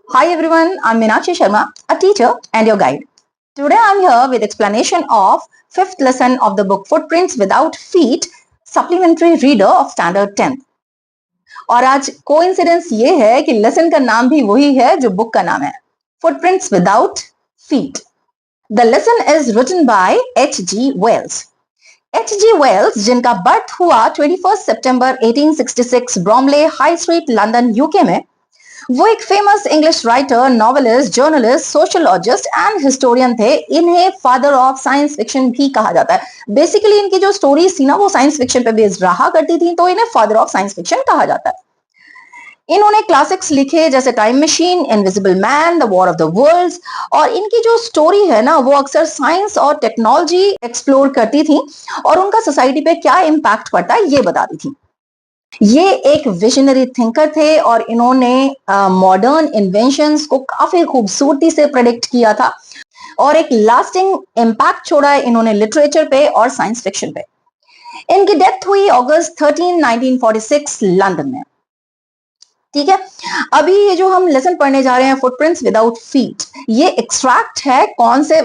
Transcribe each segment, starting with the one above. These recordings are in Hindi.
Hi everyone, I'm Meenakshi Sharma, a teacher and your guide. Today I'm here with explanation of fifth lesson of the book Footprints Without Feet, supplementary reader of standard 10th. और आज कोइंसिडेंस ये है कि लेसन का नाम भी वही है जो बुक का नाम है, Footprints Without Feet. The lesson is written by H.G. Wells. H.G. Wells, जिनका बर्थ हुआ 21 सितंबर 1866 ब्रॉमले हाई स्ट्रीट लंदन यूके में, वो एक famous English writer, novelist, journalist, sociologist and historian थे. इन्हें फादर ऑफ साइंस फिक्शन भी कहा जाता है. बेसिकली इनकी जो स्टोरीज थी ना वो साइंस फिक्शन पे बेस्ड रहा करती थी, तो इन्हें फादर ऑफ साइंस फिक्शन कहा जाता है. इन्होंने क्लासिक्स लिखे जैसे time machine, invisible man, the war of the worlds, और इनकी जो स्टोरी है ना वो अक्सर साइंस और टेक्नोलॉजी एक्सप्लोर करती थी और उनका सोसाइटी पे क्या इम्पैक्ट पड़ता है ये बताती थी. ये एक विजनरी थिंकर थे और इन्होंने मॉडर्न इन्वेंशंस को काफी खूबसूरती से प्रेडिक्ट किया था और एक लास्टिंग इम्पैक्ट छोड़ा है इन्होंने लिटरेचर पे और साइंस फिक्शन पे. इनकी डेथ हुई अगस्त 13, 1946 लंदन में. ठीक है, अभी ये जो हम लेसन पढ़ने जा रहे हैं फुटप्रिंट्स विदाउट फीट, ये एक्सट्रैक्ट है कौन से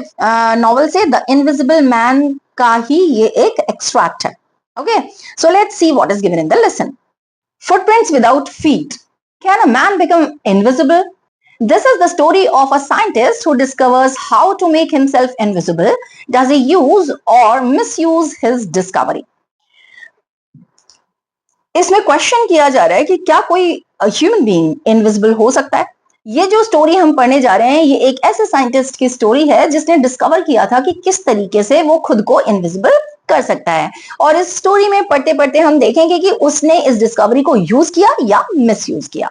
नॉवल से? द इनविजिबल मैन का ही ये एक एक्सट्रैक्ट है. Okay, so let's see what is given in the lesson. Footprints without feet. Can a man become invisible? This is the story of a scientist who discovers how to make himself invisible. Does he use or misuse his discovery? इसमें क्वेश्चन किया जा रहा है कि क्या कोई ह्यूमन बीइंग इनविजिबल हो सकता है. ये जो स्टोरी हम पढ़ने जा रहे हैं ये एक ऐसे साइंटिस्ट की स्टोरी है जिसने डिस्कवर किया था कि किस तरीके से वो खुद को इनविजिबल कर सकता है. और इस स्टोरी में पढ़ते पढ़ते हम देखेंगे कि उसने इस डिस्कवरी को यूज किया या मिसयूज किया.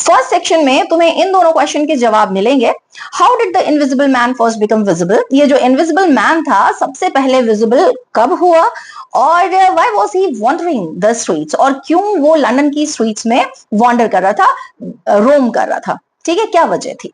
फर्स्ट सेक्शन में तुम्हें इन दोनों क्वेश्चन के जवाब मिलेंगे. How did the invisible man first become visible? ये जो इनविजिबल मैन था सबसे पहले विजिबल कब हुआ, और why was he wandering the streets, और क्यों वो लंदन की स्ट्रीट्स में वॉन्डर कर रहा था, रोम कर रहा था. ठीक है, क्या वजह थी?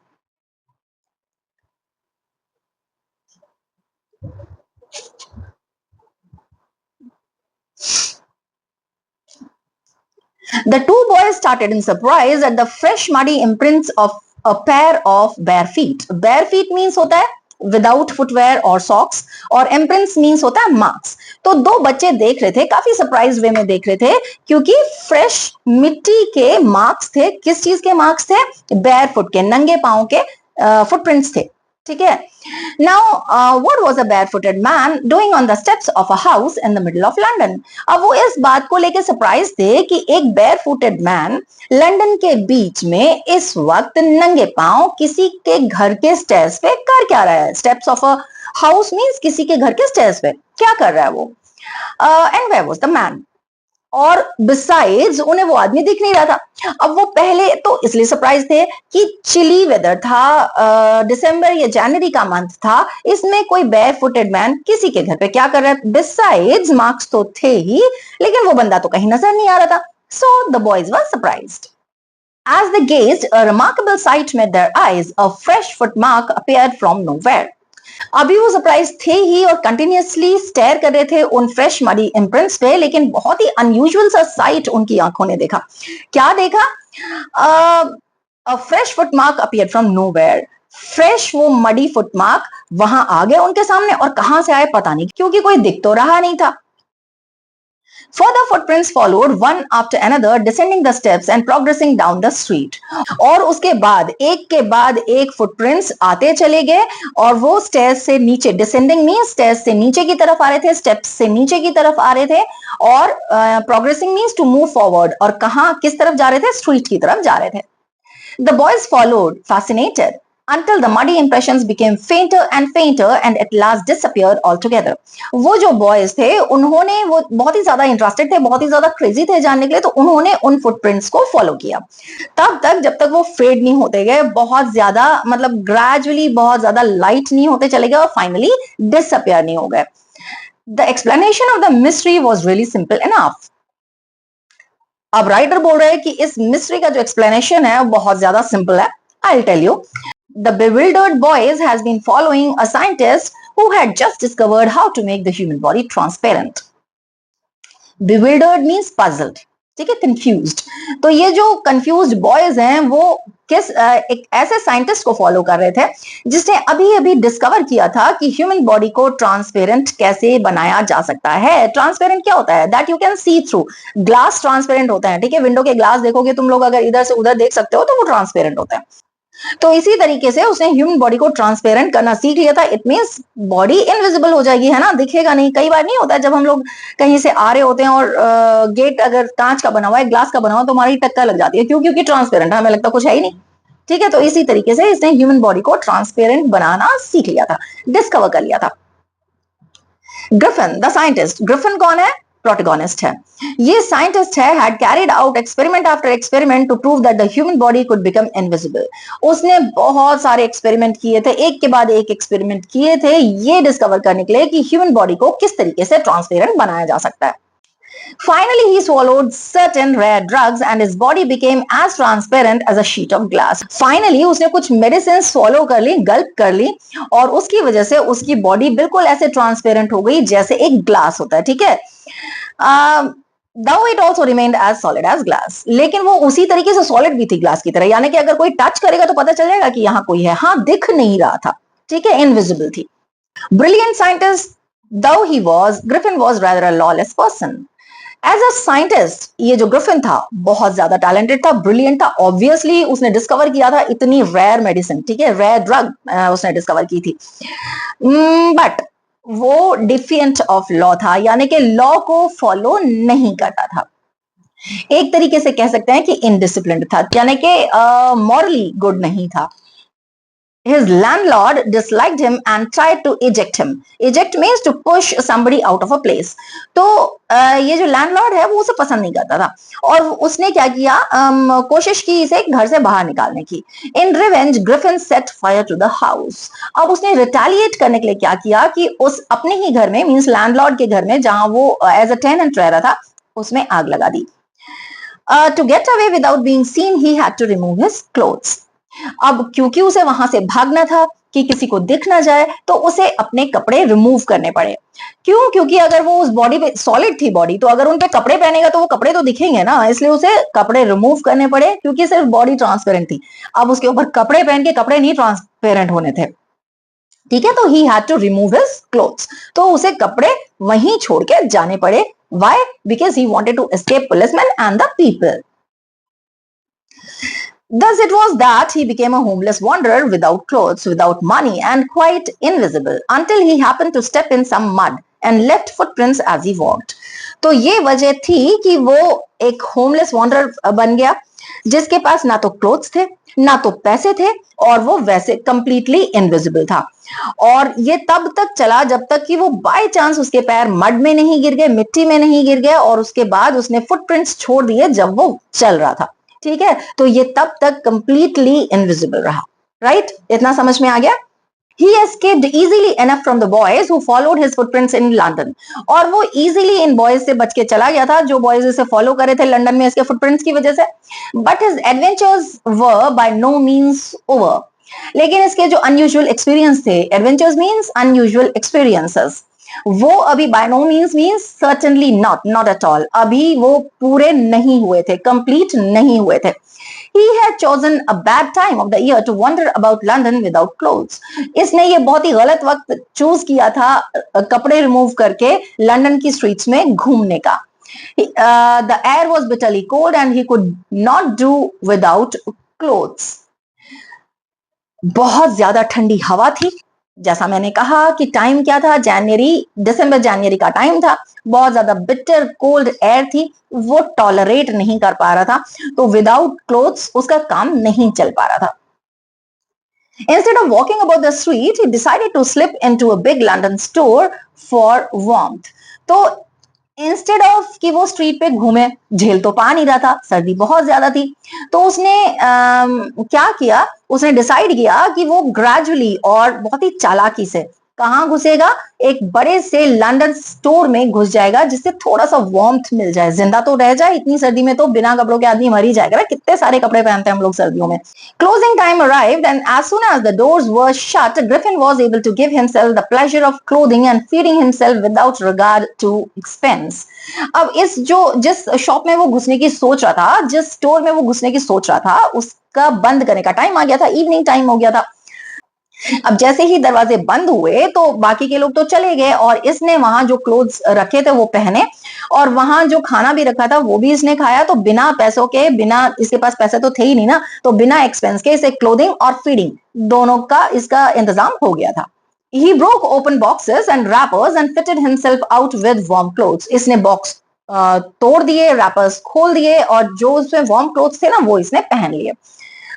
The two boys started in surprise at the fresh muddy imprints of a pair of bare feet. Bare feet means होता है विदाउट फुटवेयर और सॉक्स, और इम्प्रिंट्स मीन्स होता है मार्क्स. तो दो बच्चे देख रहे थे, काफी सरप्राइज वे में देख रहे थे क्योंकि फ्रेश मिट्टी के मार्क्स थे. किस चीज के मार्क्स थे? बेयर फुट के, नंगे पांव के फुटप्रिंट्स थे. ठीक है. Now what was a बेयरफुटेड man doing on the steps of a house in the middle of London? अब वो इस बात को लेकर सरप्राइज थे कि एक बेयरफुटेड मैन लंदन के बीच में इस वक्त नंगे पांव किसी के घर के स्टेयर्स पे कर क्या रहा है. Steps of a house means किसी के घर के स्टेयर्स पे क्या कर रहा है वो. And where was the man? और बिसाइड्स उन्हें वो आदमी दिख नहीं रहा था. अब वो पहले तो इसलिए सरप्राइज थे कि चिली वेदर था, दिसंबर या जनवरी का मंथ था, इसमें कोई बेयर फुटेड मैन किसी के घर पे क्या कर रहा है. बिसाइड्स मार्क्स तो थे ही, लेकिन वो बंदा तो कहीं नजर नहीं आ रहा था. So the boys were surprised. As they gazed, a remarkable sight met their eyes. A fresh footmark appeared from nowhere. अभी वो सरप्राइज थे ही और कंटिन्यूअसली स्टेयर कर रहे थे उन फ्रेश मडी इम्प्रिंट्स पे, लेकिन बहुत ही अनयूजुअल सा साइट उनकी आंखों ने देखा. क्या देखा? अ fresh footmark appeared from nowhere. Fresh वो मडी फुटमार्क वहां आ गए उनके सामने, और कहां से आए पता नहीं क्योंकि कोई दिख तो रहा नहीं था. Further footprints followed one after another, descending the steps and progressing down the street. और उसके बाद एक फुटप्रिंट्स आते चले गए और वो स्टेयर्स से नीचे, डिसेंडिंग मींस स्टेयर्स से नीचे की तरफ आ रहे थे, स्टेप्स से नीचे की तरफ आ रहे थे, और progressing means to move forward, और कहां किस तरफ जा रहे थे? स्ट्रीट की तरफ जा रहे थे. The boys followed, fascinated, until the muddy impressions became fainter and fainter and at last disappeared altogether. वो जो बॉयज थे उन्होंने, वो बहुत ही ज्यादा इंटरेस्टेड थे, बहुत ही ज्यादा क्रेजी थे जानने के लिए, तो उन्होंने उन फुटप्रिंट्स को फॉलो किया तब तक जब तक वो फेड नहीं होते गए, बहुत ज्यादा मतलब ग्रेजुअली बहुत ज्यादा लाइट नहीं होते चले गए और फाइनली डिसअपियर नहीं हो गए. The explanation of the mystery was really simple enough. अब राइटर बोल रहे हैं कि इस मिस्ट्री का जो एक्सप्लेनेशन है वो बहुत ज्यादा सिंपल है. I will tell you. The bewildered boys has been following a scientist who had just discovered how to make the human body transparent. Bewildered means puzzled. ठीक है, कंफ्यूज्ड. तो ये जो कंफ्यूज्ड बॉयज हैं वो एक ऐसे साइंटिस्ट को फॉलो कर रहे थे जिसने अभी अभी डिस्कवर किया था कि ह्यूमन बॉडी को ट्रांसपेरेंट कैसे बनाया जा सकता है। ट्रांसपेरेंट क्या होता है? That you can see through. Glass transparent होता है, ठीक है, विंडो के ग्लास देखोगे तुम लोग, अगर इधर से उधर देख सकते हो तो वो ट्रांसपेरेंट होता है। तो इसी तरीके से उसने ह्यूमन बॉडी को ट्रांसपेरेंट करना सीख लिया था। इट मींस बॉडी इनविजिबल हो जाएगी, है ना, दिखेगा नहीं। कई बार नहीं होता जब हम लोग कहीं से आ रहे होते हैं और गेट अगर कांच का बना हुआ है, ग्लास का बना हुआ है, तो हमारी टक्कर लग जाती है। क्यों? क्योंकि ट्रांसपेरेंट है, हमें लगता कुछ है ही नहीं। ठीक है, तो इसी तरीके से इसने ह्यूमन बॉडी को ट्रांसपेरेंट बनाना सीख लिया था, डिस्कवर कर लिया था। ग्रिफिन द साइंटिस्ट, ग्रिफिन कौन है? प्रोटोगोनिस्ट है। ये साइंटिस्ट है, had carried out experiment after experiment to prove that the human body could become invisible। उसने बहुत सारे एक्सपेरिमेंट किए थे, एक के बाद एक एक्सपेरिमेंट किए थे ये डिस्कवर करने के लिए कि ह्यूमन बॉडी को किस तरीके से ट्रांसपेरेंट बनाया जा सकता है। Finally, he swallowed certain rare drugs and his body became as transparent as a sheet of glass। Finally, उसने कुछ मेडिसिन swallow कर ली, गल्प कर ली, और उसकी वजह से उसकी बॉडी बिल्कुल ऐसे ट्रांसपेरेंट हो गई जैसे एक ग्लास होता है। ठीक है, Though it also remained as solid as glass। लेकिन वो उसी तरीके से सॉलिड भी थी ग्लास की तरह, यानी कि अगर कोई टच करेगा तो पता चल जाएगा कि यहाँ कोई है। हाँ, दिख नहीं रहा था, ठीक है, इनविजिबल थी। Brilliant scientist though he was, Griffin was rather a lawless person। As a scientist ये जो ग्रिफिन था बहुत ज्यादा टैलेंटेड था, ब्रिलियंट था। ऑब्वियसली उसने डिस्कवर किया था इतनी रेयर मेडिसिन, ठीक है, रेयर ड्रग उसने डिस्कवर की थी, बट वो डिफिएंट ऑफ लॉ था, यानी कि लॉ को फॉलो नहीं करता था। एक तरीके से कह सकते हैं कि इनडिसिप्लिन्ड था, यानी कि मॉरली गुड नहीं था। His landlord disliked him and tried to eject him। Eject means to push somebody out of a place। तो ये जो लैंडलॉर्ड है वो उसे पसंद नहीं करता था और उसने क्या किया, कोशिश की इसे घर से बाहर निकालने की। In revenge, Griffin set fire to the house। अब उसने रिटेलिएट करने के लिए क्या किया कि उस अपने ही घर में, मींस लैंडलॉर्ड के घर में जहां वो एज अ टेनेंट रह रहा था, उसमें आग लगा दी। To get away without being seen, he had to remove his clothes। अब क्योंकि उसे वहां से भागना था कि किसी को दिख ना जाए, तो उसे अपने कपड़े रिमूव करने पड़े। क्यों? क्योंकि अगर वो उस बॉडी पे सॉलिड थी बॉडी, तो अगर उन पे कपड़े पहनेगा तो वो कपड़े तो दिखेंगे ना, इसलिए उसे कपड़े रिमूव करने पड़े, क्योंकि सिर्फ बॉडी ट्रांसपेरेंट थी। अब उसके ऊपर कपड़े पहन के कपड़े नहीं ट्रांसपेरेंट होने थे, ठीक है, तो he had to remove his clothes. तो उसे कपड़े वहीं छोड़ के जाने पड़े। Why? Because he wanted to escape policemen and the people। Thus it was that he became a homeless wanderer without clothes, without money, and quite invisible until he happened to step in some mud and left footprints as he walked। तो ये वजह थी कि वो एक होमलेस वॉन्डरर बन गया जिसके पास ना तो क्लोथ्स थे ना तो पैसे थे और वो वैसे कंप्लीटली इनविजिबल था। और ये तब तक चला जब तक कि वो बाय चांस उसके पैर मड में नहीं गिर गए, मिट्टी में नहीं गिर गए, और उसके बाद उसने फुटप्रिंट्स छोड़ दिए जब वो चल रहा था। ठीक है, तो ये तब तक कंप्लीटली इनविजिबल रहा। राइट, इतना समझ में आ गया? He escaped easily enough from the boys who followed his footprints in London। और वो easily इन बॉयज से बच के चला गया था जो बॉयज इसे फॉलो कर रहे थे लंदन में इसके फुटप्रिंट्स की वजह से। But his adventures were by no means over। लेकिन इसके जो अनयूजुअल एक्सपीरियंस थे, एडवेंचर्स मीन्स अनयूजुअल एक्सपीरियंसेस, वो अभी by no means means certainly not at all, अभी वो पूरे नहीं हुए थे, कंप्लीट नहीं हुए थे। He had chosen a bad time of the year to wander about London without clothes। इसने ये बहुत ही गलत वक्त चूज किया था कपड़े रिमूव करके लंदन की स्ट्रीट्स में घूमने का। The air was bitterly cold and he could not do without clothes। बहुत ज्यादा ठंडी हवा थी, जैसा मैंने कहा कि टाइम क्या था, दिसंबर जनवरी का टाइम था, बहुत ज्यादा बिटर कोल्ड एयर थी, वो टॉलरेट नहीं कर पा रहा था, तो विदाउट क्लोथ्स उसका काम नहीं चल पा रहा था। Instead of walking about the street, he decided to slip into a big London store for warmth। तो इंस्टेड ऑफ कि वो स्ट्रीट पे घूमे, झेल तो पा नहीं रहा था, सर्दी बहुत ज्यादा थी, तो उसने क्या किया, उसने डिसाइड किया कि वो ग्रेजुअली और बहुत ही चालाकी से कहाँ घुसेगा? एक बड़े से लंदन स्टोर में घुस जाएगा, जिससे थोड़ा सा वार्मथ मिल जाए, जिंदा तो रह जाए। इतनी सर्दी में तो बिना कपड़ों के आदमी मर ही जाएगा। कितने सारे कपड़े पहनते हैं हम लोग सर्दियों में। Closing time arrived, and as soon as the doors were shut, Griffin was able to give himself the pleasure of clothing and feeding himself without regard to expense. अब जिस शॉप में वो घुसने की सोच रहा था, जिस स्टोर में वो घुसने की सोच रहा था, उसका बंद करने का टाइम आ गया था, इवनिंग टाइम हो गया था। अब जैसे ही दरवाजे बंद हुए तो बाकी के लोग तो चले गए, और इसने वहां जो क्लोथ्स रखे थे वो पहने, और वहां जो खाना भी रखा था वो भी इसने खाया। तो बिना पैसों के, बिना, इसके पास पैसे तो थे ही नहीं ना, तो बिना एक्सपेंस के इसे क्लोथिंग और फीडिंग दोनों का इसका इंतजाम हो गया था। He broke open boxes and wrappers and fitted himself out with warm clothes. इसने बॉक्स तोड़ दिए, रैपर्स खोल दिए, और जो उसमें वार्म क्लोथ्स थे ना वो इसने पहन लिए।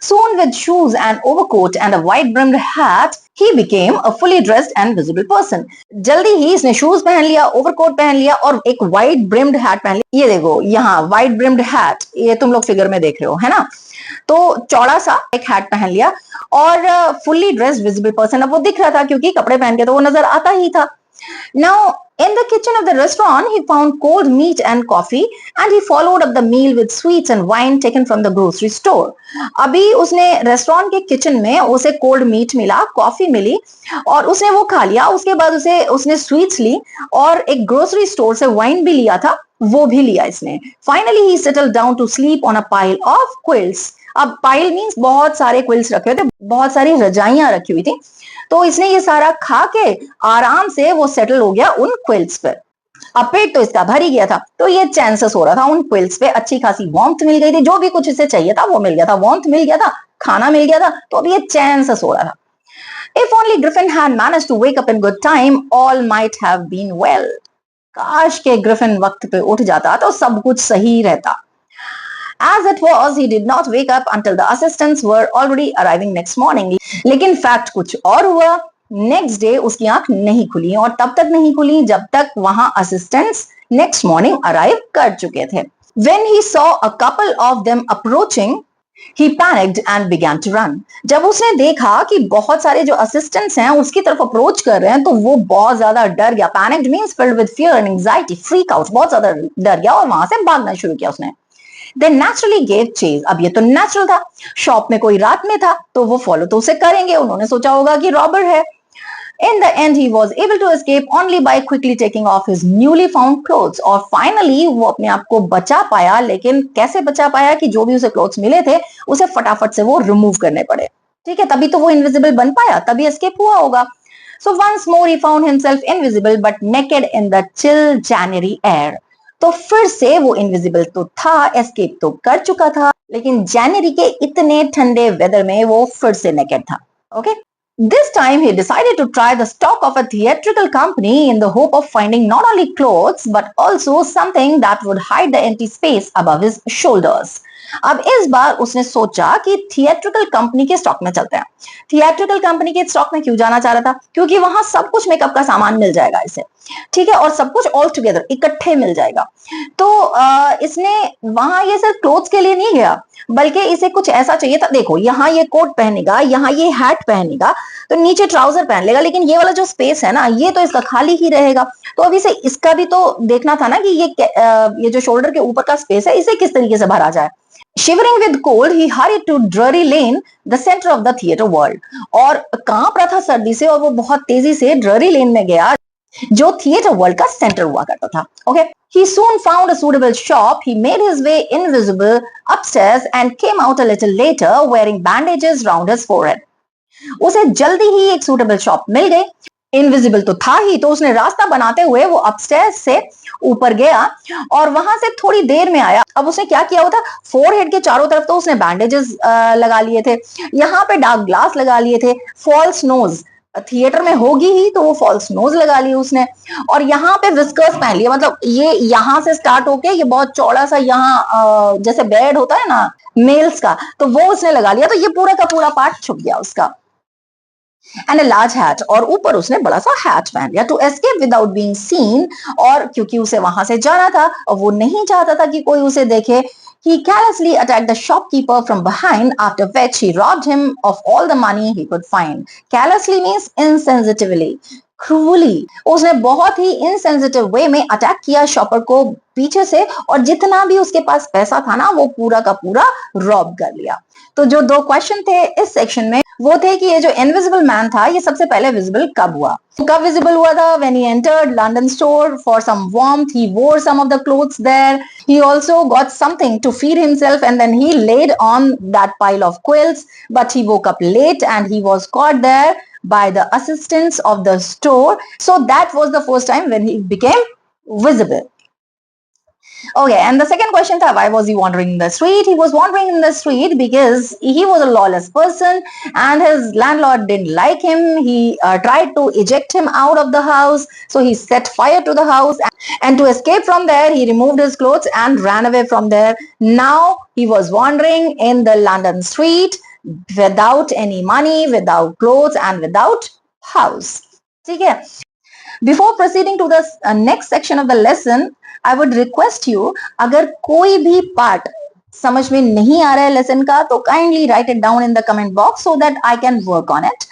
Soon, with shoes and overcoat and a wide-brimmed hat, he became a fully dressed and visible person. जल्दी ही इसने शूज पहन लिया, ओवरकोट पहन लिया, और एक वाइड ब्रिम्ड हैट पहन लिया। ये देखो यहाँ वाइड ब्रिम्ड हैट, ये तुम लोग फिगर में देख रहे हो, है ना? तो चौड़ा सा एक हैट पहन लिया, और फुल्ली ड्रेस्ड विजिबल पर्सन। अब वो दिख रहा था क्योंकि कपड़े पहन के तो वो नजर आता ही था। Now, in the kitchen of the restaurant, he found cold meat and coffee, and he followed up the meal with sweets and wine taken from the grocery store. अभी उसने रेस्टोरेंट के किचन में उसे कोल्ड मीट मिला, कॉफी मिली, और उसने वो खा लिया। उसके बाद उसने स्वीट्स ली, और एक ग्रोसरी स्टोर से वाइन भी लिया था, वो भी लिया इसने। Finally, he settled down to sleep on a pile of quilts. अब पाइल मीन्स बहुत सारे क्विल्स रखे हुए थे, बहुत सारी रजाइयां रखी हुई थी। तो इसने ये सारा खा के आराम से वो सेटल हो गया उन क्विल्स पर। अब पेट तो इसका भर ही गया था, तो ये चैन से सो रहा था उन क्विल्स पे। अच्छी खासी वार्मथ मिल गई थी, जो भी कुछ इसे चाहिए था वो मिल गया था। वार्मथ मिल गया था, खाना मिल गया था, तो अब ये चैन से सो रहा था। If only Griffin had managed to wake up in good time, all might have been well. काश के ग्रिफिन वक्त पे उठ जाता तो सब कुछ सही रहता। As it was, he did not wake up until the assistants were already arriving next morning. लेकिन फैक्ट कुछ और हुआ। नेक्स्ट डे उसकी आंख नहीं खुली, और तब तक नहीं खुली जब तक वहां असिस्टेंट्स नेक्स्ट मॉर्निंग अराइव कर चुके थे। When he saw a couple of them approaching, he panicked and began to run. जब उसने देखा कि बहुत सारे जो असिस्टेंट्स हैं उसकी तरफ अप्रोच कर रहे हैं, तो वो बहुत ज्यादा डर गया। Panicked means filled with fear and anxiety, freak out, बहुत ज्यादा डर गया, और वहां से भागना शुरू किया उसने। They naturally gave chase. अब ये तो नेचुरल था, शॉप में कोई रात में था तो वो फॉलो तो उसे करेंगे। उन्होंने सोचा होगा कि रॉबर है। In the end, he was able to escape only by quickly taking off his newly found clothes. और finally वो अपने आप को बचा पाया, लेकिन कैसे बचा पाया कि जो भी उसे क्लोथ्स मिले थे उसे फटाफट से वो रिमूव करने पड़े। ठीक है, तभी तो वो इनविजिबल बन पाया, तभी एस्केप हुआ होगा। So once more he found himself invisible but naked in the chill January air. तो फिर से वो इनविजिबल तो था, एस्केप तो कर चुका था, लेकिन जनवरी के इतने ठंडे वेदर में वो फिर से नेकेड था। Okay, This time he decided to try the stock of a theatrical company in the hope of finding not only clothes but also something that would hide the empty space above his shoulders. अब इस बार उसने सोचा कि थिएट्रिकल कंपनी के स्टॉक में चलते हैं। थिएट्रिकल कंपनी के स्टॉक में क्यों जाना चाह रहा था? क्योंकि वहां सब कुछ मेकअप का सामान मिल जाएगा इसे, ठीक है, और सब कुछ ऑल टुगेदर इकट्ठे मिल जाएगा। तो इसने वहां ये सिर्फ क्लोथ्स के लिए नहीं गया, बल्कि इसे कुछ ऐसा चाहिए था। देखो, यहाँ ये कोट पहनेगा, यहाँ ये हैट पहनेगा, तो नीचे ट्राउजर पहन लेगा, लेकिन ये वाला जो स्पेस है ना, ये तो इसका खाली ही रहेगा। तो अब इसे इसका भी तो देखना था ना कि ये जो शोल्डर के ऊपर का स्पेस है इसे किस तरीके से भरा जाए। Shivering with cold, he hurried to Drury Lane, the center of the theatre world. और कांप रहा था सर्दी से, और वो बहुत तेजी से ड्ररी लेन में गया, जो थिएटर वर्ल्ड का सेंटर हुआ करता था। Okay, he soon found a suitable shop. He made his way invisible upstairs and came out a little later wearing bandages round his forehead. उसे जल्दी ही एक सूटेबल शॉप मिल गई। इनविजिबल तो था ही, तो उसने रास्ता बनाते हुए वो अपस्टेयर्स से ऊपर गया, और वहां से थोड़ी देर में आया। अब उसने क्या किया हुआ था? फोरहेड के चारों तरफ तो उसने बैंडेजेस लगा लिए थे, यहाँ पे डार्क ग्लास लगा लिए थे, फॉल्स नोज थिएटर में होगी ही, तो वो फॉल्स नोज लगा ली उसने, और यहाँ पे विस्कर्स पहन लिया। मतलब ये यहाँ से स्टार्ट होके ये बहुत चौड़ा सा यहाँ जैसे बेड होता है ना मेल्स का, तो वो उसने लगा लिया। तो ये पूरा का पूरा पार्ट छुप गया उसका। एंड अ लार्ज हैट, और ऊपर उसने बड़ा सा हैट पहन लिया। To escape without being seen, और क्योंकि उसे वहां से जाना था और वो नहीं चाहता था कि कोई उसे देखे, he carelessly attacked the shopkeeper from behind, after which he robbed him of all the money he could find. Carelessly means insensitively. Cruelly, उसने बहुत ही इनसेंसिटिव वे में अटैक किया शॉपर को पीछे से, और जितना भी उसके पास पैसा था ना वो पूरा का पूरा रॉब कर लिया। तो जो दो क्वेश्चन थे इस सेक्शन में वो थे कि ये जो इनविजिबल मैन था ये सबसे पहले विजिबल कब हुआ, कब विजिबल हुआ था? When he entered London store for some warmth, he wore some of the clothes there, he also got something to feed himself, and then he laid on that pile of quilts, but he woke up late and he was caught there by the assistants of the store. So that was the first time when he became visible. Okay, and the second question tha, why was he wandering in the street? He was wandering in the street because he was a lawless person and his landlord didn't like him. He tried to eject him out of the house. So he set fire to the house, and to escape from there, he removed his clothes and ran away from there. Now he was wandering in the London street without any money, without clothes, and without house. Okay. Before proceeding to the next section of the lesson, I would request you, अगर कोई भी part समझ में नहीं आ रहा है लेसन का तो kindly write it down in the comment box so that I can work on it.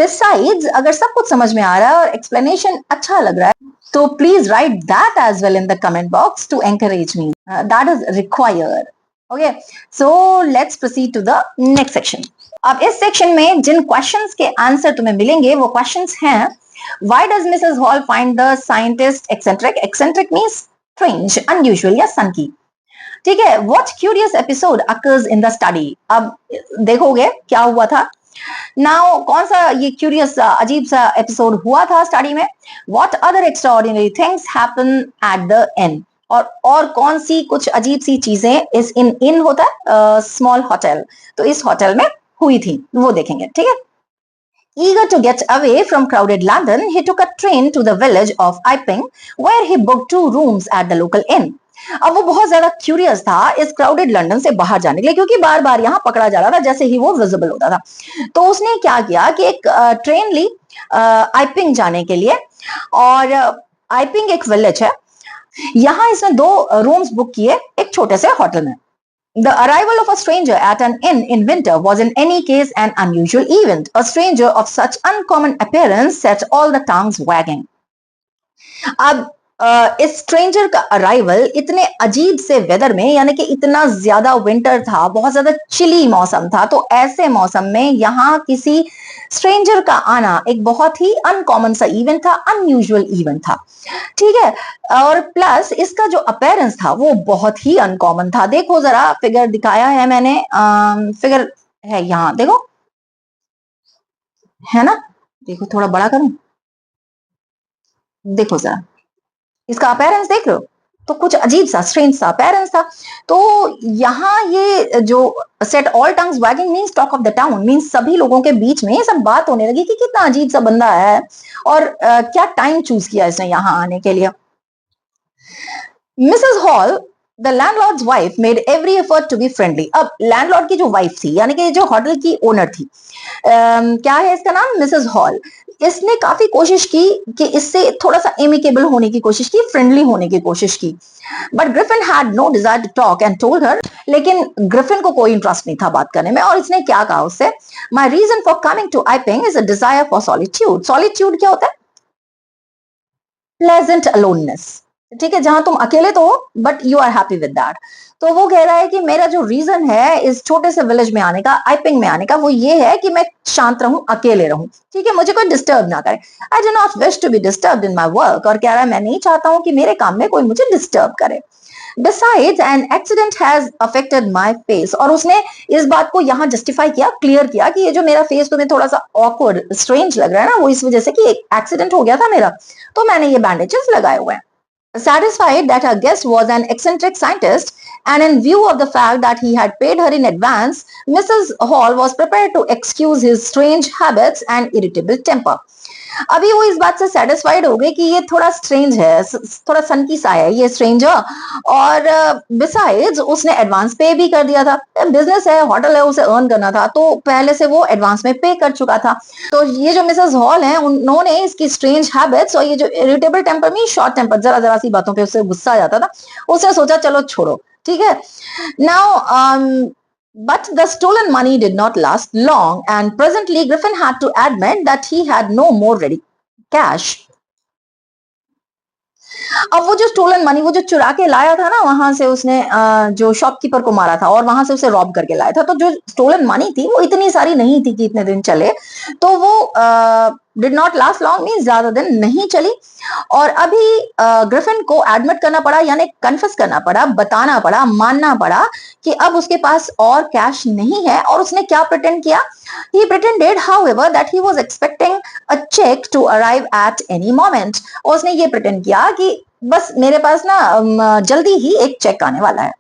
Besides, अगर सब कुछ समझ में आ रहा है और explanation अच्छा लग रहा है तो please write that as well in the comment box to encourage me. That is required. Okay, so let's proceed to the next section. अब इस section में जिन questions के answer तुम्हें मिलेंगे वो questions हैं: Why does Mrs. Hall find the scientist eccentric? Eccentric means strange, unusual या sunky. ठीक है. What curious episode occurs in the study? अब देखोगे क्या हुआ था. Now कौन सा ये curious अजीब सा episode हुआ था study में? What other extraordinary things happen at the inn? और कौन सी कुछ अजीब सी चीजें इस इन होता है स्मॉल होटल, तो इस होटल में हुई थी वो देखेंगे. ठीक है. Eager to get away from crowded London, he took a train to the village of Iping, where he booked 2 rooms at the local inn. अब वो बहुत ज्यादा क्यूरियस था इस क्राउडेड लंदन से बाहर जाने के लिए, क्योंकि बार बार यहाँ पकड़ा जा रहा था जैसे ही वो विजिबल होता था. तो उसने क्या किया कि एक ट्रेन ली आइपिंग जाने के लिए, और आइपिंग एक विलेज है. यहाँ इसने 2 रूम्स बुक किए एक छोटे से होटल में. The arrival of a stranger at an inn in winter was in any case an unusual event. A stranger of such uncommon appearance set all the tongues wagging. अब इस स्ट्रेंजर का अराइवल इतने अजीब से वेदर में, यानी कि इतना ज्यादा विंटर था, बहुत ज्यादा चिली मौसम था, तो ऐसे मौसम में यहाँ किसी स्ट्रेंजर का आना एक बहुत ही अनकॉमन सा इवेंट था, अनयूजुअल इवेंट था. ठीक है. और प्लस इसका जो अपीयरेंस था वो बहुत ही अनकॉमन था. देखो जरा फिगर दिखाया है मैंने, फिगर है यहाँ देखो, है ना. देखो थोड़ा बड़ा करूं, देखो जरा इसका अपीयरेंस देख रहे हो, तो कुछ अजीब सा स्ट्रेंज सा अपीयरेंस था. तो यहाँ ये जो set all tongues waging means talk of the town, means सभी लोगों के बीच में ये सब बात होने लगी कि कितना अजीब सा बंदा है और क्या टाइम चूज किया इसने यहाँ आने के लिए. Mrs Hall the landlord's wife made every effort to be friendly. अब लैंडलॉर्ड की जो वाइफ थी, यानी कि जो होटल की ओनर थी, क्या है इसका नाम, मिसेस हॉल, इसने काफी कोशिश की कि इससे थोड़ा सा एमिकेबल होने की कोशिश की, फ्रेंडली होने की कोशिश की. But Griffin had no desire to talk and told her, लेकिन ग्रिफिन को कोई इंटरेस्ट नहीं था बात करने में, और इसने क्या कहा उससे, my reason for coming to Iping is a desire for solitude. Solitude क्या होता है, प्लेजेंट अलोननेस. ठीक है, जहां तुम अकेले तो हो but you are happy with that. तो वो कह रहा है कि मेरा जो रीजन है इस छोटे से विलेज में आने का, आइपिंग में आने का, वो ये है कि मैं शांत रहूं, अकेले रहूं. ठीक है, मुझे कोई डिस्टर्ब ना करे. I do not wish to be disturbed in my work. और कह रहा है मैं नहीं चाहता हूं कि मेरे काम में कोई मुझे डिस्टर्ब करे. Besides, an accident has affected my face. और उसने इस बात को यहाँ जस्टिफाई किया, क्लियर किया कि ये जो मेरा फेस तुम्हें थोड़ा सा ऑकवर्ड स्ट्रेंज लग रहा है ना, वो इस वजह से कि एक एक्सीडेंट हो गया था मेरा, तो मैंने ये बैंडेजेस लगाए हुए हैं. Satisfied that her guest was an eccentric scientist, and in view of the fact that he had paid her in advance, Mrs. Hall was prepared to excuse his strange habits and irritable temper. अभी वो इस बात से सेटिस्फाइड हो गए कि ये थोड़ा स्ट्रेंज है, थोड़ा सनकी सा है ये स्ट्रेंजर, और बिसाइड्स उसने एडवांस पे भी कर दिया था. बिजनेस है, होटल है, उसे अर्न करना था, तो पहले से वो एडवांस में पे कर चुका था. तो ये जो मिसेस हॉल हैं उन्होंने इसकी स्ट्रेंज हैबिट्स और ये जो इरिटेबल टेम्पर में शॉर्ट टेम्पर, जरा जरा सी बातों पे उससे गुस्सा आ जाता था, उसने सोचा चलो छोड़ो. ठीक है. Now but the stolen money did not last long, and presently Griffin had to admit that he had no more ready cash. अब वो जो स्टोलन मनी, वो जो चुरा के लाया था ना वहां से उसने, जो शॉपकीपर को मारा था और वहां से उसे रॉब करके लाया था, तो जो स्टोलन मनी थी वो इतनी सारी नहीं थी कि इतने दिन चले, तो वो did not last long, mean ज्यादा दिन नहीं चली। और अभी ग्रिफिन को एडमिट करना पड़ा, यानी कन्फेस करना पड़ा, बताना पड़ा, मानना पड़ा कि अब उसके पास और कैश नहीं है। और उसने क्या प्रिटेंड किया? He pretended, however, that he was expecting a check to arrive at any moment. और उसने ये प्रिटेंड किया कि बस मेरे पास ना जल्दी ही एक चेक आने वाला है।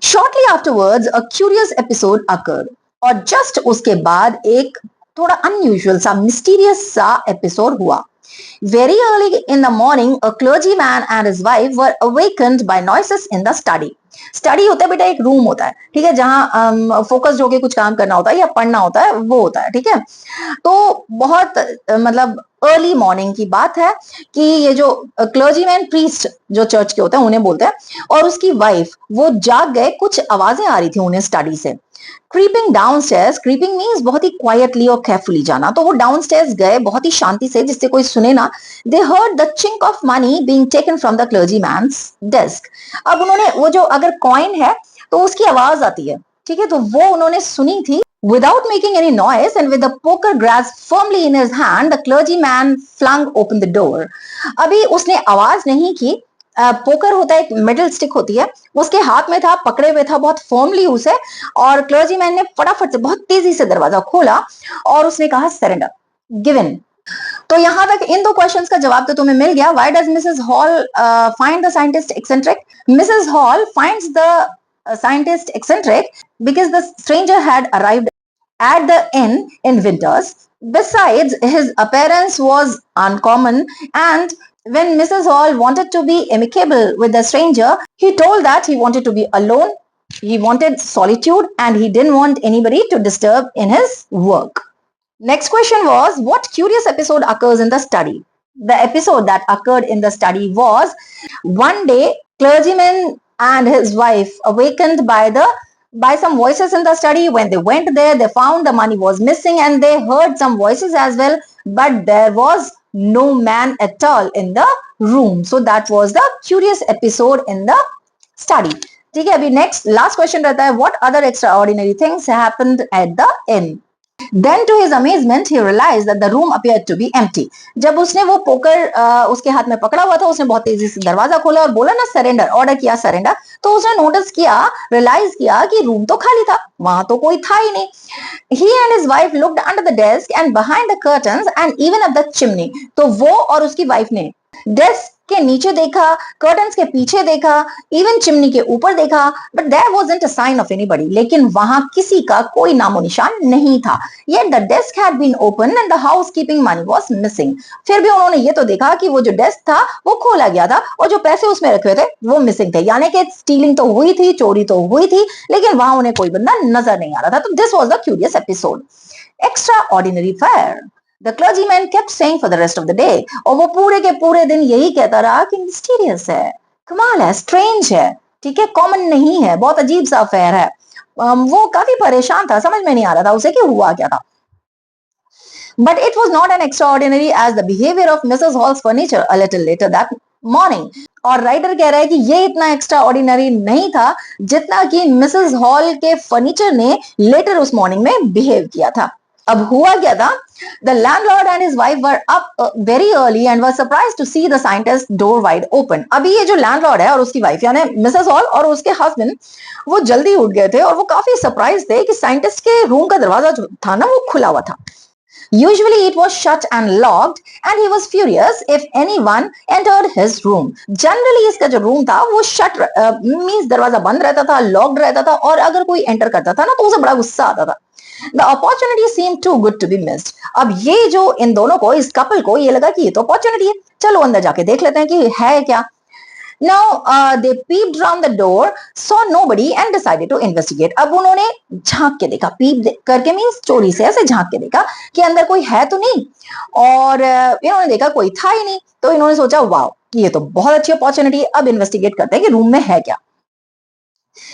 Shortly afterwards, a curious episode occurred. और जस्ट उसके बाद एक थोड़ा अनयूजुअल सा, मिस्टीरियस सा एपिसोड हुआ। Very early in the morning, a clergyman and his wife were awakened by noises in the study. Study होता है बेटा, एक रूम होता है, ठीक है, जहां फोकस्ड होके कुछ काम करना होता है या पढ़ना होता है, वो होता है, ठीक है। तो बहुत मतलब अर्ली मॉर्निंग की बात है कि ये जो क्लर्जीमैन प्रीस्ट जो चर्च के होते हैं उन्हें बोलते हैं, और उसकी वाइफ वो जाग गए, कुछ आवाजें आ रही थी उन्हें स्टडी से। क्रीपिंग डाउनस्टेयर्स, क्रीपिंग मीन्स बहुत ही क्वाइटली और केयरफुली जाना, तो वो डाउनस्टेयर्स गए बहुत ही शांति से, जिससे कोई सुने ना। They heard the chink of money being taken from the clergyman's desk. अब उन्होंने वो जो अगर कॉइन है तो उसकी आवाज आती है, ठीक है, तो वो उन्होंने सुनी थी। Without making any noise and with the poker grasped firmly in his hand, the clergyman flung open the door. अभी उसने आवाज नहीं की। पोकर होता है, एक मिडिल स्टिक होती है, उसके हाथ में था, पकड़े हुए था बहुत फर्मली उसे, और क्लर्जीमैन ने फटाफट से बहुत तेजी से दरवाजा खोला और उसने कहा सरेंडर, गिव इन। तो यहां तक इन दो क्वेश्चंस का जवाब तो तुम्हें मिल गया। Why does Mrs hall find the scientist eccentric? Mrs hall finds the scientist eccentric because the stranger had arrived at the inn in winters. Besides, his appearance was uncommon, and when Mrs. Hall wanted to be amicable with the stranger, he told that he wanted to be alone, he wanted solitude, and he didn't want anybody to disturb in his work. Next question was, what curious episode occurs in the study? The episode that occurred in the study was, one day, clergyman and his wife awakened by some voices in the study. When they went there, they found the money was missing, and they heard some voices as well, but there was no man at all in the room. So that was the curious episode in the study. ठीक है, अभी नेक्स्ट लास्ट क्वेश्चन रहता है, what other extraordinary things happened at the inn? Then to his amazement he realized that the room appeared to be empty. जब उसने वो पोकर उसके हाथ में पकड़ा हुआ था, उसने बहुत तेजी से दरवाजा खोला और बोला ना सरेंडर, ऑर्डर किया सरेंडर, तो उसने नोटिस किया, रियलाइज किया कि रूम तो खाली था, वहां तो कोई था ही नहीं। He and his wife looked under the desk and behind the curtains and even up the chimney. तो वो और उसकी वाइफ ने डेस्क के नीचे देखा, कर्टन्स के पीछे देखा, इवन चिमनी के ऊपर देखा, but there wasn't a sign of anybody, लेकिन वहां किसी का कोई नामो निशान नहीं था। Yet the desk had been open and the housekeeping money was missing. फिर भी उन्होंने ये तो देखा कि वो जो डेस्क था वो खोला गया था और जो पैसे उसमें रखे हुए थे वो मिसिंग थे, यानी कि स्टीलिंग तो हुई थी, चोरी तो हुई थी, लेकिन वहां उन्हें कोई बंदा नजर नहीं आ रहा था। तो this was the curious episode. Extra ordinary fair, The clergyman kept saying for the rest of the day, और वो पूरे के पूरे दिन यही कहता रहा कि मिस्टीरियस है, कमाल है, स्ट्रेंज है, ठीक है, कॉमन नहीं है, बहुत अजीब सा अफेयर है। वो काफी परेशान था, समझ में नहीं आ रहा था उसे कि हुआ क्या था। But it was not an extraordinary as the behavior of Mrs. Hall's furniture a little later that morning. और राइटर कह रहा है कि ये इतना एक्स्ट्रा ऑर्डिनरी नहीं था जितना कि मिसेस हॉल के फर्नीचर ने लेटर उस मॉर्निंग में बिहेव किया था। अब हुआ क्या था? The landlord and his wife were up very early and were surprised to see the scientist's door wide open. अभी ये जो लैंडलॉर्ड है और उसकी वाइफ यानी मिसेस हॉल और उसके हस्बैंड वो जल्दी उठ गए थे और वो काफी सरप्राइज थे कि साइंटिस्ट के रूम का दरवाजा जो था ना वो खुला हुआ था। Usually it was shut and locked and he was furious if anyone entered his room. Generally इसका जो रूम था वो shut means दरवाजा बंद रहता था, locked रहता था, और अगर कोई एंटर करता था ना तो उसे बड़ा गुस्सा आता था। The opportunity seemed too good to be missed. अब ये जो इन दोनों को, इस कपल को ये लगा कि ये तो अपॉर्चुनिटी है, चलो अंदर जाके देख लेते हैं कि है क्या। Now they peeped around the door, saw nobody and decided to investigate. अब उन्होंने झांक के देखा, peep करके मीन्स चोरी से ऐसे झांक के देखा कि अंदर कोई है तो नहीं, और इन्होंने देखा कोई था ही नहीं, तो इन्होंने सोचा वाह ये तो बहुत अच्छी अपॉर्चुनिटी है, अब इन्वेस्टिगेट करते हैं कि रूम में है क्या।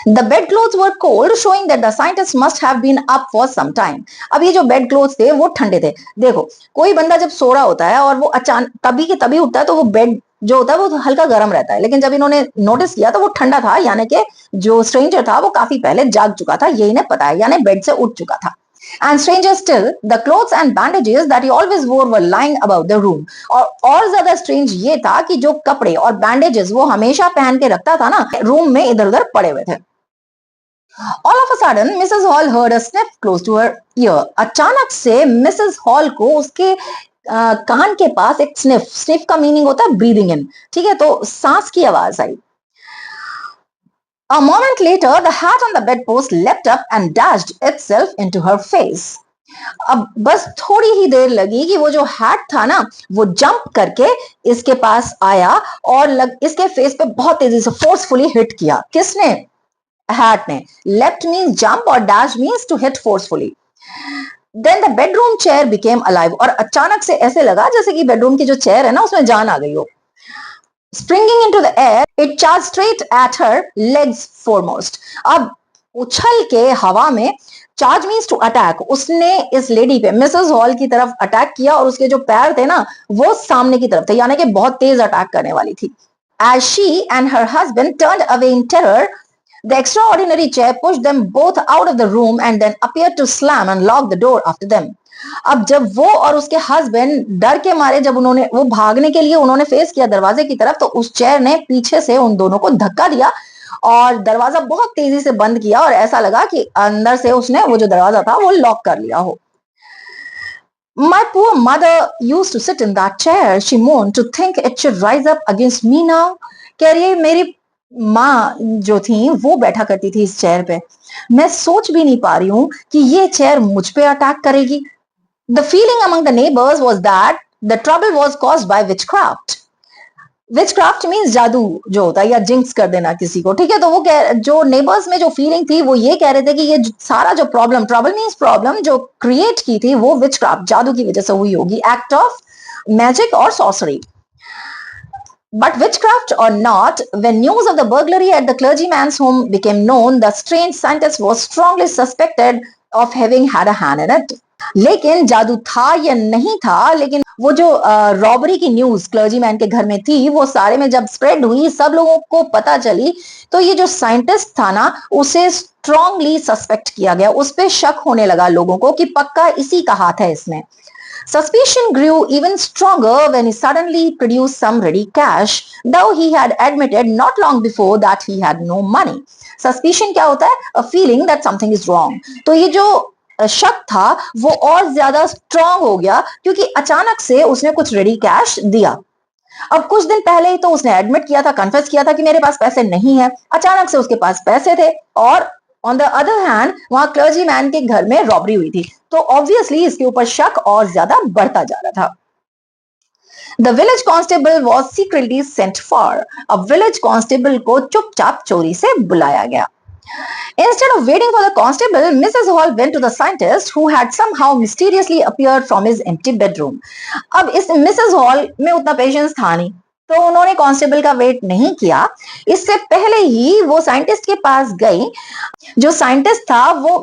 The bed clothes were cold, showing that the scientists must have been up for some time. अब ये जो बेड क्लोथ्स थे वो ठंडे थे. देखो, कोई बंदा जब सो रहा होता है और वो अचानक तभी के तभी उठता है तो वो बेड जो होता है वो हल्का गर्म रहता है, लेकिन जब इन्होंने नोटिस किया तो वो ठंडा था, यानी कि जो स्ट्रेंजर था वो काफी पहले जाग चुका था, ये इन्हें पता है, यानी बेड से उठ चुका था. And stranger still, the clothes and bandages that he always wore were lying about the room. और ज्यादा स्ट्रेंज ये था कि जो कपड़े और बैंडेजेस वो हमेशा पहन के रखता था ना, रूम में इधर उधर पड़े हुए थे. All of a sudden, Mrs. Hall heard a sniff close to her ear. अचानक से Mrs. Hall को उसके कान के पास एक स्निफ का मीनिंग होता है ब्रीदिंग इन, ठीक है, तो सांस की आवाज आई. A moment later, the hat on the bedpost leapt up and dashed itself into her face. अब बस थोड़ी ही देर लगी कि वो जो हैट था ना वो जंप करके इसके पास आया और इसके फेस पे बहुत तेजी से फोर्सफुली हिट किया. किसने? हैट ने. लेफ्ट मीन्स जंप और dash means to hit forcefully. Then the bedroom chair became alive. और अचानक से ऐसे लगा जैसे कि बेडरूम की जो चेयर है ना उसमें जान आ गई हो. Springing into the air, it charged straight at her legs foremost. अब उछल के हवा में, चार्ज मीन्स टू अटैक, उसने इस लेडी पे मिसेस हॉल की तरफ अटैक किया और उसके जो पैर थे ना वो सामने की तरफ थे, यानी कि बहुत तेज अटैक करने वाली थी. As she and her husband turned away in terror, the extraordinary chair pushed them both out of the room and then appeared to slam and lock the door after them. अब जब वो और उसके हस्बैंड डर के मारे जब उन्होंने वो भागने के लिए उन्होंने फेस किया दरवाजे की तरफ, तो उस चेयर ने पीछे से उन दोनों को धक्का दिया और दरवाजा बहुत तेजी से बंद किया और ऐसा लगा कि अंदर से उसने वो जो दरवाजा था वो लॉक कर लिया हो. My poor mother used to sit in that chair, she moaned, to think it should rise up against me now. कह रही है मेरी माँ जो थी वो बैठा करती थी इस चेयर पे, मैं सोच भी नहीं पा रही हूँ कि ये चेयर मुझ पे अटैक करेगी. The feeling among the neighbors was that the trouble was caused by witchcraft. Witchcraft means जादू जो होता है या जिंक्स कर देना किसी को, ठीक है. तो वो जो नेबर्स में जो फीलिंग थी वो ये कह रहे थे कि ये सारा जो प्रॉब्लम, ट्रबल मीन्स प्रॉब्लम, जो क्रिएट की थी वो विचक्राफ्ट जादू की वजह से हुई होगी, एक्ट ऑफ मैजिक और sorcery. But witchcraft or not, when news of the burglary at the clergyman's home became known, the strange scientist was strongly suspected of having had a hand in it. लेकिन जादू था या नहीं था, लेकिन वो जो रॉबरी की न्यूज क्लर्जीमैन के घर में थी वो सारे में जब स्प्रेड हुई, सब लोगों को पता चली, तो ये जो साइंटिस्ट था ना उसे स्ट्रांगली सस्पेक्ट किया गया, उस पे शक होने लगा लोगों को कि पक्का इसी का हाथ है इसमें. Suspicion grew even stronger when he suddenly produced some ready cash, though he had admitted not long before that he had no money. Suspicion क्या होता है? A feeling that something is wrong. तो ये जो शक था वो और ज्यादा स्ट्रांग हो गया क्योंकि अचानक से उसने कुछ रेडी कैश दिया. अब कुछ दिन पहले ही तो उसने एडमिट किया था, कन्फेस किया था कि मेरे पास पैसे नहीं है, अचानक से उसके पास पैसे थे और ऑन द अदर हैंड वहां क्लर्जी मैन के घर में रॉबरी हुई थी, तो ऑब्वियसली इसके ऊपर शक और ज्यादा बढ़ता जा रहा था. The village constable was secretly sent for. अब विलेज कांस्टेबल को चुपचाप चोरी से बुलाया गया. Instead of waiting for the constable, Mrs. Hall went to the scientist who had somehow mysteriously appeared from his empty bedroom. अब इस Mrs. Hall में उतना पेशेंस था नहीं, तो उन्होंने कांस्टेबल का वेट नहीं किया, इससे पहले ही वो साइंटिस्ट के पास गई. जो साइंटिस्ट था वो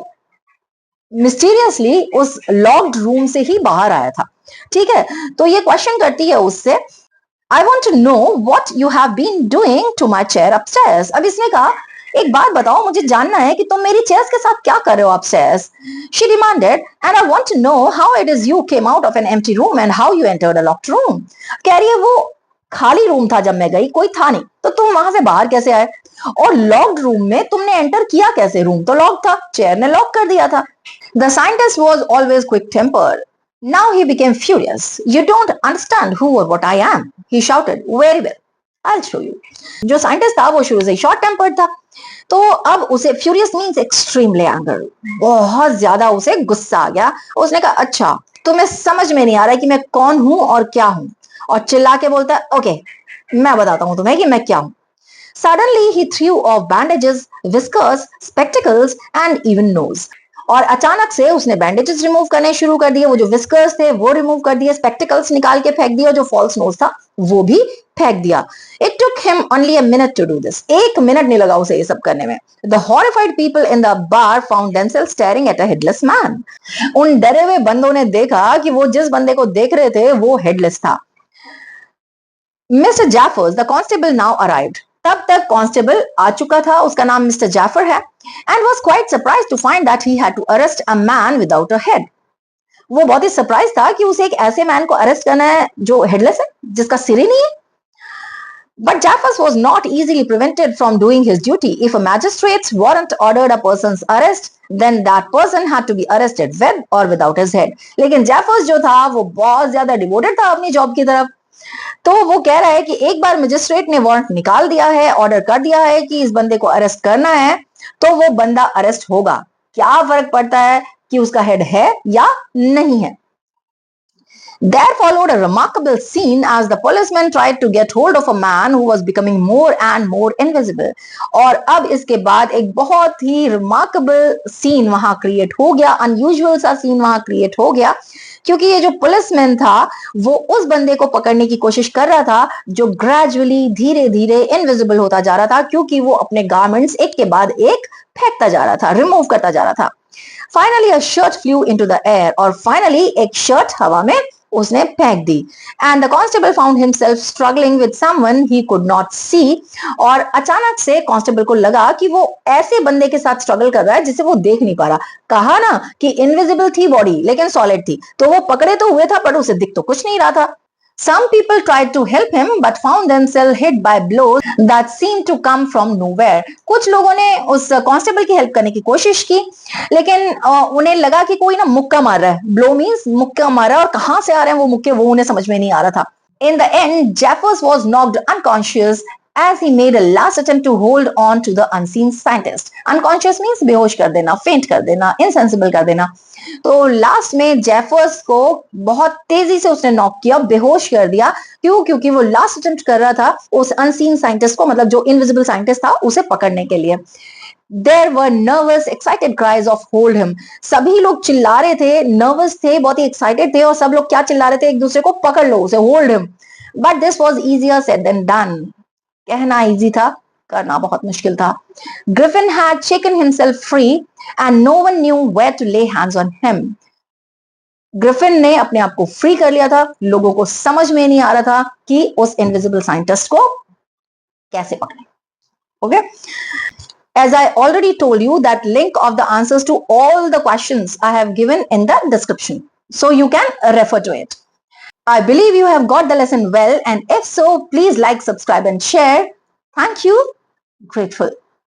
मिस्टीरियसली उस लॉक्ड रूम से ही बाहर आया था, ठीक है. तो ये क्वेश्चन करती है उससे, I want to know what you have been doing to my chair upstairs. अब इसने कहा एक बात बताओ, मुझे जानना है कि तुम मेरी चेयर्स के साथ क्या कर रहे हो upstairs. She demanded, and I want to know how it is you came out of an empty room and how you entered a locked room. कह रही है वो खाली रूम था जब मैं गई, कोई था नहीं, तो तुम वहां से बाहर कैसे आए और लॉक्ड रूम में तुमने एंटर किया कैसे? रूम तो लॉक था, चेयर ने लॉक कर दिया था. The scientist was always quick-tempered. Now he became furious. You don't understand who or what I am, he shouted. Very well, I'll show you. जो साइंटिस्ट था वो शुरू से शॉर्ट टेम्पर्ड था, तो अब उसे फ्यूरियस मीन्स एक्सट्रीमली एंगर, बहुत ज्यादा उसे गुस्सा आ गया. उसने कहा अच्छा तुम्हें समझ में नहीं आ रहा है कि मैं कौन हूं और क्या हूं, और चिल्ला के बोलता है ओके मैं बताता हूं तुम्हें कि मैं क्या हूं. Suddenly he threw off bandages, whiskers, spectacles and even nose. और अचानक से उसने बैंडेजेस रिमूव करने शुरू कर दिए, वो जो विस्कर्स थे वो रिमूव कर दिए, स्पेक्टिकल्स निकाल के फेंक दिया, जो फॉल्स नोज था वो भी फेंक दिया. It took him only a minute to do this. 1 minute नहीं लगा उसे ये सब करने में. The horrified people in the bar found themselves staring at a headless man. उन डरे हुए बंदों ने देखा कि वो जिस बंदे को देख रहे थे वो हेडलेस था. Mister Jaffers the constable now arrived. तब तक कांस्टेबल आ चुका था, उसका नाम मिस्टर जैफर है, and was quite surprised to find that he had to arrest a man without a head. वो बहुत ही सरप्राइज था कि उसे एक ऐसे मैन को अरेस्ट करना है जो हेडलेस है, जिसका सिर ही नहीं है. But Jaffers was not easily prevented from doing his duty. If a magistrate's warrant ordered a person's arrest, then that person had to be arrested with or without his head. लेकिन Jaffers जो था वो बहुत ज्यादा डिवोटेड था अपनी जॉब की तरफ. तो वो कह रहा है कि एक बार मजिस्ट्रेट ने वारंट निकाल दिया है, ऑर्डर कर दिया है कि इस बंदे को अरेस्ट करना है, तो वो बंदा अरेस्ट होगा. क्या फर्क पड़ता है कि उसका हेड है या नहीं है. There followed a remarkable scene as the policeman tried to get hold of a man who was becoming more and more invisible. और अब इसके बाद एक बहुत ही remarkable scene वहां क्रिएट हो गया, unusual सा scene वहां क्रिएट हो गया, क्योंकि ये जो पुलिसमैन था वो उस बंदे को पकड़ने की कोशिश कर रहा था जो ग्रेजुअली धीरे धीरे इनविजिबल होता जा रहा था, क्योंकि वो अपने गारमेंट्स एक के बाद एक फेंकता जा रहा था, रिमूव करता जा रहा था. Finally a shirt flew into the air. और फाइनली एक शर्ट हवा में उसने फेंक दी. And the constable found himself struggling with someone he could not see. और अचानक से कांस्टेबल को लगा कि वो ऐसे बंदे के साथ स्ट्रगल कर रहा है जिसे वो देख नहीं पा रहा. कहा ना कि इनविजिबल थी बॉडी लेकिन सॉलिड थी, तो वो पकड़े तो हुए था पर उसे दिख तो कुछ नहीं रहा था. Some people tried to help him but found themselves hit by blows that seemed to come from nowhere. कुछ लोगों ने उस कांस्टेबल की हेल्प करने की कोशिश की, लेकिन उन्हें लगा कि कोई ना मुक्का मार रहा है. ब्लो मींस मुक्का मार रहा है, और कहां से आ रहे हैं वो मुक्के वो उन्हें समझ में नहीं आ रहा था. In the end, Jeffers was knocked unconscious as he made a last attempt to hold on to the unseen scientist. Unconscious means बेहोश कर देना, फेंट कर देना, insensible कर देना. तो लास्ट में जेफर्स को बहुत तेजी से उसने नॉक किया, बेहोश कर दिया. क्यों? क्योंकि वो लास्ट अटेम्प्ट कर रहा था उस अनसीन साइंटिस्ट को, मतलब जो इनविजिबल साइंटिस्ट था, उसे पकड़ने के लिए. There were nervous, excited cries of hold him. सभी लोग चिल्ला रहे थे, नर्वस थे, बहुत ही एक्साइटेड थे, और सब लोग क्या चिल्ला रहे थे? एक दूसरे को पकड़ लो, उसे hold him. But this was easier said than done. कहना इजी था, करना बहुत मुश्किल था. Griffin had shaken himself free and no one knew where to lay hands on him. Griffin ने अपने आप को फ्री कर लिया था, लोगों को समझ में नहीं आ रहा था कि उस इनविजिबल साइंटिस्ट को कैसे पकड़े. Okay, as I already told you that link of the answers to all the questions I have given in the description, so you can refer to it. I believe you have got the lesson well, and if so, please like, subscribe and share. Thank you. Grateful.